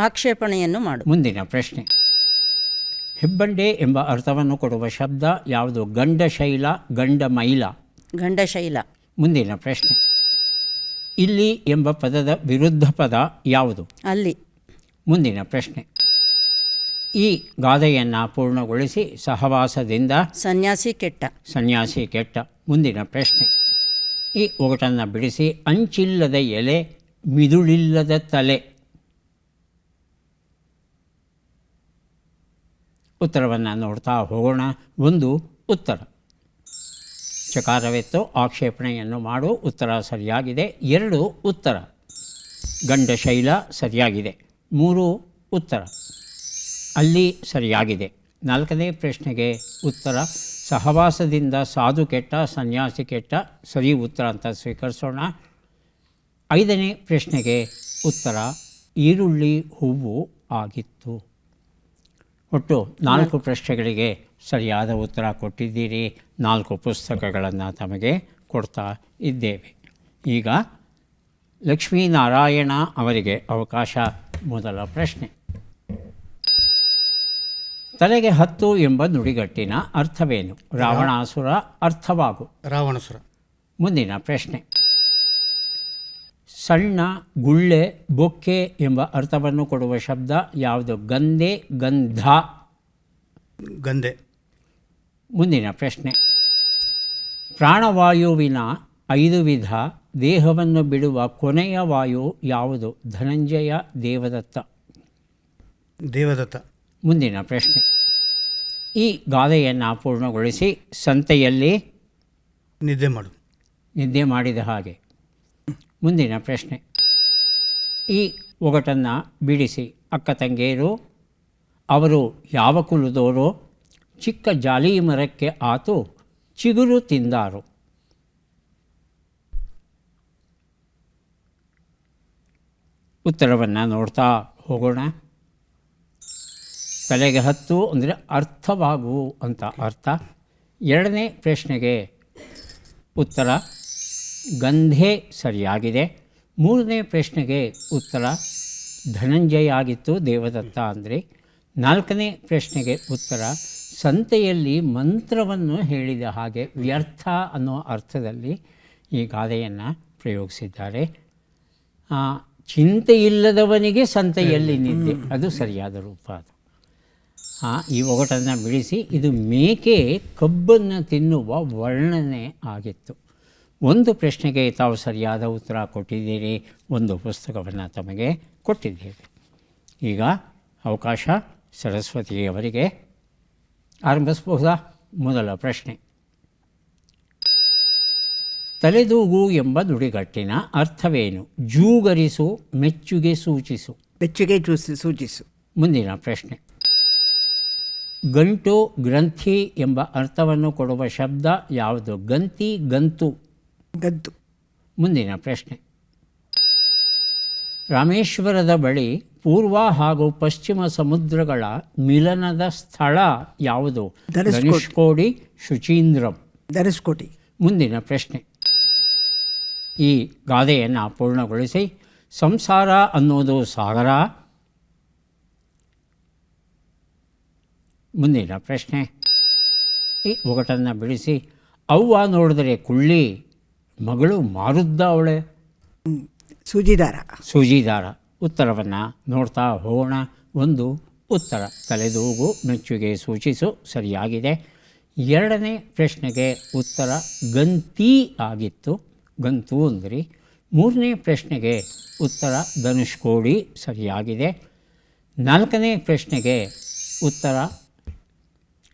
ಆಕ್ಷೇಪಣೆಯನ್ನು ಮಾಡು. ಮುಂದಿನ ಪ್ರಶ್ನೆ. ಹೆಬ್ಬಂಡೆ ಎಂಬ ಅರ್ಥವನ್ನು ಕೊಡುವ ಶಬ್ದ ಯಾವುದು? ಗಂಡಶೈಲ, ಗಂಡಮೈಲ. ಗಂಡಶೈಲ. ಮುಂದಿನ ಪ್ರಶ್ನೆ. ಇಲ್ಲಿ ಎಂಬ ಪದದ ವಿರುದ್ಧ ಪದ ಯಾವುದು? ಅಲ್ಲಿ. ಮುಂದಿನ ಪ್ರಶ್ನೆ. ಈ ಗಾದೆಯನ್ನು ಪೂರ್ಣಗೊಳಿಸಿ. ಸಹವಾಸದಿಂದ ಸನ್ಯಾಸಿ ಕೆಟ್ಟ. ಸನ್ಯಾಸಿ ಕೆಟ್ಟ. ಮುಂದಿನ ಪ್ರಶ್ನೆ. ಈ ಒಗಟನ್ನು ಬಿಡಿಸಿ. ಅಂಚಿಲ್ಲದ ಎಲೆ, ಮಿದುಳಿಲ್ಲದ ತಲೆ. ಉತ್ತರವನ್ನು ನೋಡ್ತಾ ಹೋಗೋಣ. ಒಂದು ಉತ್ತರ ಚಕಾರವೆತ್ತು, ಆಕ್ಷೇಪಣೆಯನ್ನು ಮಾಡು. ಉತ್ತರ ಸರಿಯಾಗಿದೆ. 2 ಉತ್ತರ ಗಂಡಶೈಲ ಸರಿಯಾಗಿದೆ. 3 ಉತ್ತರ ಅಲ್ಲಿ ಸರಿಯಾಗಿದೆ. 4ನೇ ಪ್ರಶ್ನೆಗೆ ಉತ್ತರ ಸಹವಾಸದಿಂದ ಸಾಧು ಕೆಟ್ಟ, ಸನ್ಯಾಸಿ ಕೆಟ್ಟ. ಸರಿ ಉತ್ತರ ಅಂತ ಸ್ವೀಕರಿಸೋಣ. 5ನೇ ಪ್ರಶ್ನೆಗೆ ಉತ್ತರ ಈರುಳ್ಳಿ ಹೂವು ಆಗಿತ್ತು. ಒಟ್ಟು 4 ಪ್ರಶ್ನೆಗಳಿಗೆ ಸರಿಯಾದ ಉತ್ತರ ಕೊಟ್ಟಿದ್ದೀರಿ. 4 ಪುಸ್ತಕಗಳನ್ನು ತಮಗೆ ಕೊಡ್ತಾ ಇದ್ದೇವೆ. ಈಗ ಲಕ್ಷ್ಮೀನಾರಾಯಣ ಅವರಿಗೆ ಅವಕಾಶ. ಮೊದಲ ಪ್ರಶ್ನೆ. ತಲೆಗೆ 10 ಎಂಬ ನುಡಿಗಟ್ಟಿನ ಅರ್ಥವೇನು? ರಾವಣಾಸುರ. ಅರ್ಥವಾಗು. ರಾವಣಸುರ. ಮುಂದಿನ ಪ್ರಶ್ನೆ. ಸಣ್ಣ, ಗುಳ್ಳೆ, ಬೊಕ್ಕೆ ಎಂಬ ಅರ್ಥವನ್ನು ಕೊಡುವ ಶಬ್ದ ಯಾವುದು? ಗಂಧೆ, ಗಂಧ. ಗಂಧೆ. ಮುಂದಿನ ಪ್ರಶ್ನೆ. ಪ್ರಾಣವಾಯುವಿನ 5 ವಿಧ. ದೇಹವನ್ನು ಬಿಡುವ ಕೊನೆಯ ವಾಯು ಯಾವುದು? ಧನಂಜಯ, ದೇವದತ್ತ. ದೇವದತ್ತ. ಮುಂದಿನ ಪ್ರಶ್ನೆ. ಈ ಗಾದೆಯನ್ನು ಪೂರ್ಣಗೊಳಿಸಿ. ಸಂತೆಯಲ್ಲಿ ನಿದ್ದೆ ಮಾಡು. ನಿದ್ದೆ ಮಾಡಿದ ಹಾಗೆ. ಮುಂದಿನ ಪ್ರಶ್ನೆ. ಈ ಒಗಟನ್ನು ಬಿಡಿಸಿ. ಅಕ್ಕ ತಂಗಿಯರು ಅವರು ಯಾವ ಕುಲದವರು? ಚಿಕ್ಕ ಜಾಲಿ ಮರಕ್ಕೆ ಆತು ಚಿಗುರು ತಿಂದಾರು. ಉತ್ತರವನ್ನು ನೋಡ್ತಾ ಹೋಗೋಣ. ತಲೆಗೆ 10 ಅಂದರೆ ಅರ್ಥವಾಗು ಅಂತ ಅರ್ಥ. 2ನೇ ಪ್ರಶ್ನೆಗೆ ಉತ್ತರ ಗಂಧೆ ಸರಿಯಾಗಿದೆ. 3ನೇ ಪ್ರಶ್ನೆಗೆ ಉತ್ತರ ಧನಂಜಯ ಆಗಿತ್ತು, ದೇವದತ್ತ ಅಂದರೆ. 4ನೇ ಪ್ರಶ್ನೆಗೆ ಉತ್ತರ ಸಂತೆಯಲ್ಲಿ ಮಂತ್ರವನ್ನು ಹೇಳಿದ ಹಾಗೆ, ವ್ಯರ್ಥ ಅನ್ನೋ ಅರ್ಥದಲ್ಲಿ ಈ ಗಾದೆಯನ್ನು ಪ್ರಯೋಗಿಸಿದ್ದಾರೆ. ಚಿಂತೆಯಿಲ್ಲದವನಿಗೆ ಸಂತೆಯಲ್ಲಿ ನಿದ್ದೆ, ಅದು ಸರಿಯಾದ ರೂಪ. ಅದು ಈ ಒಗಟನ್ನು ಬಿಡಿಸಿ. ಇದು ಮೇಕೆ ಕಬ್ಬನ್ನು ತಿನ್ನುವ ವರ್ಣನೆ ಆಗಿತ್ತು. 1 ಪ್ರಶ್ನೆಗೆ ತಾವು ಸರಿಯಾದ ಉತ್ತರ ಕೊಟ್ಟಿದ್ದೀರಿ. 1 ಪುಸ್ತಕವನ್ನು ತಮಗೆ ಕೊಟ್ಟಿದ್ದೇವೆ. ಈಗ ಅವಕಾಶ ಸರಸ್ವತಿಯವರಿಗೆ. ಆರಂಭಿಸಬಹುದಾ? ಮೊದಲ ಪ್ರಶ್ನೆ. ತಲೆದೂಗು ಎಂಬ ನುಡಿಗಟ್ಟಿನ ಅರ್ಥವೇನು? ಜೂಗರಿಸು, ಮೆಚ್ಚುಗೆ ಸೂಚಿಸು. ಬೆಚ್ಚಗೆ ಸೂಚಿಸು. ಮುಂದಿನ ಪ್ರಶ್ನೆ. ಗಂಟು ಗ್ರಂಥಿ ಎಂಬ ಅರ್ಥವನ್ನು ಕೊಡುವ ಶಬ್ದ ಯಾವುದು? ಗಂತಿ, ಗಂತು. ಗದ್ದು. ಮುಂದಿನ ಪ್ರಶ್ನೆ. ರಾಮೇಶ್ವರದ ಬಳಿ ಪೂರ್ವ ಹಾಗೂ ಪಶ್ಚಿಮ ಸಮುದ್ರಗಳ ಮಿಲನದ ಸ್ಥಳ ಯಾವುದು? ಧನುಷ್ಕೋಡಿ, ಶುಚೀಂದ್ರಂ. ಧನುಷ್ಕೋಟಿ. ಮುಂದಿನ ಪ್ರಶ್ನೆ. ಈ ಗಾದೆಯನ್ನು ಪೂರ್ಣಗೊಳಿಸಿ. ಸಂಸಾರ ಅನ್ನೋದು ಸಾಗರ. ಮುಂದಿನ ಪ್ರಶ್ನೆ. ಈ ಒಗಟನ್ನು ಬಿಡಿಸಿ. ಅವ್ವ ನೋಡಿದರೆ ಕುಳ್ಳಿ, ಮಗಳು ಮಾರುದ್ದ ಅವಳೆ. ಸೂಜಿದಾರ. ಸೂಜಿದಾರ. ಉತ್ತರವನ್ನು ನೋಡ್ತಾ ಹೋಗೋಣ. ಒಂದು ಉತ್ತರ ತಲೆದೂಗು, ಮೆಚ್ಚುಗೆ ಸೂಚಿಸು, ಸರಿಯಾಗಿದೆ. ಎರಡನೇ ಪ್ರಶ್ನೆಗೆ ಉತ್ತರ ಗಂತಿ ಆಗಿತ್ತು, ಗಂತು ಅಂದ್ರಿ. ಮೂರನೇ ಪ್ರಶ್ನೆಗೆ ಉತ್ತರ ಧನುಷ್ಕೋಡಿ, ಸರಿಯಾಗಿದೆ. ನಾಲ್ಕನೇ ಪ್ರಶ್ನೆಗೆ ಉತ್ತರ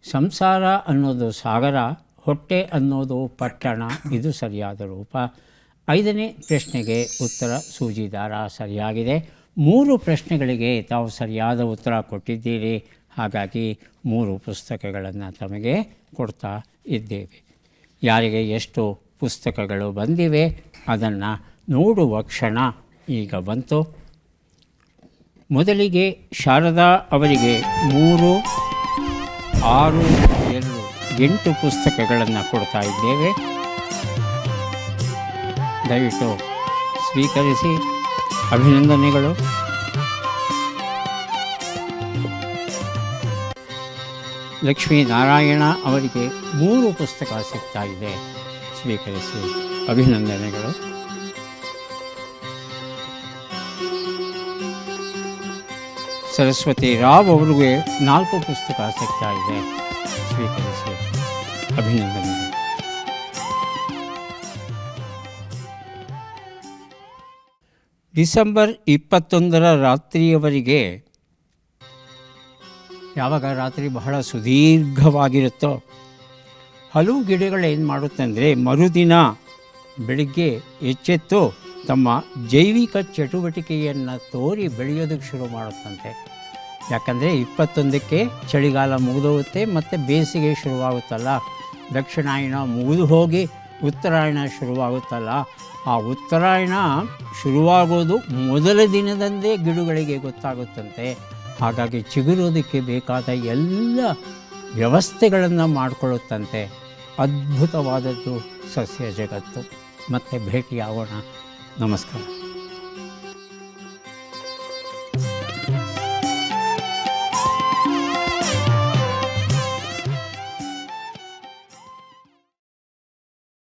ಸಂಸಾರ ಅನ್ನೋದು ಸಾಗರ, ಹೊಟ್ಟೆ ಅನ್ನೋದು ಪಟ್ಟಣ, ಇದು ಸರಿಯಾದ ರೂಪ. ಐದನೇ ಪ್ರಶ್ನೆಗೆ ಉತ್ತರ ಸೂಜಿದಾರ, ಸರಿಯಾಗಿದೆ. 3 ಪ್ರಶ್ನೆಗಳಿಗೆ ತಾವು ಸರಿಯಾದ ಉತ್ತರ ಕೊಟ್ಟಿದ್ದೀರಿ. ಹಾಗಾಗಿ 3 ಪುಸ್ತಕಗಳನ್ನು ತಮಗೆ ಕೊಡ್ತಾ ಇದ್ದೇವೆ. ಯಾರಿಗೆ ಎಷ್ಟು ಪುಸ್ತಕಗಳು ಬಂದಿವೆ ಅದನ್ನು ನೋಡುವ ಕ್ಷಣ ಈಗ ಬಂತು. ಮೊದಲಿಗೆ ಶಾರದಾ ಅವರಿಗೆ 3, 6, 2, 8 ಪುಸ್ತಕಗಳನ್ನು ಕೊಡ್ತಾ ಇದ್ದೇವೆ. ದಯವಿಟ್ಟು ಸ್ವೀಕರಿಸಿ. ಅಭಿನಂದನೆಗಳು. ಲಕ್ಷ್ಮೀನಾರಾಯಣ ಅವರಿಗೆ 3 ಪುಸ್ತಕ ಸಿಗ್ತಾ ಇದೆ, ಸ್ವೀಕರಿಸಿ. ಅಭಿನಂದನೆಗಳು. ಸರಸ್ವತಿ ರಾವ್ ಅವರಿಗೆ 4 ಪುಸ್ತಕ ಸಿಗ್ತಾ ಇದೆ, ಸ್ವೀಕರಿಸಿ. ಅಭಿನಂದನೆಗಳು. ಡಿಸೆಂಬರ್ 21 ರಾತ್ರಿಯವರೆಗೆ, ಯಾವಾಗ ರಾತ್ರಿ ಬಹಳ ಸುದೀರ್ಘವಾಗಿರುತ್ತೋ, ಹಲವು ಗಿಡಗಳೇನು ಮಾಡುತ್ತಂದರೆ ಮರುದಿನ ಬೆಳಿಗ್ಗೆ ಎಚ್ಚೆತ್ತು ತಮ್ಮ ಜೈವಿಕ ಚಟುವಟಿಕೆಯನ್ನು ತೋರಿ ಬೆಳೆಯೋದಕ್ಕೆ ಶುರು ಮಾಡುತ್ತಂತೆ. ಯಾಕಂದರೆ 21ಕ್ಕೆ ಚಳಿಗಾಲ ಮುಗಿದೋಗುತ್ತೆ ಮತ್ತು ಬೇಸಿಗೆ ಶುರುವಾಗುತ್ತಲ್ಲ, ದಕ್ಷಿಣಾಯನ ಮುಗಿದು ಹೋಗಿ ಉತ್ತರಾಯಣ ಶುರುವಾಗುತ್ತಲ್ಲ, ಆ ಉತ್ತರಾಯಣ ಶುರುವಾಗೋದು ಮೊದಲ ದಿನದಂದೇ ಗಿಡಗಳಿಗೆ ಗೊತ್ತಾಗುತ್ತಂತೆ. ಹಾಗಾಗಿ ಚಿಗುರೋದಕ್ಕೆ ಬೇಕಾದ ಎಲ್ಲ ವ್ಯವಸ್ಥೆಗಳನ್ನು ಮಾಡಿಕೊಳ್ಳುತ್ತಂತೆ. ಅದ್ಭುತವಾದದ್ದು ಸಸ್ಯ ಜಗತ್ತು. ಮತ್ತೆ ಭೇಟಿಯಾಗೋಣ. ನಮಸ್ಕಾರ.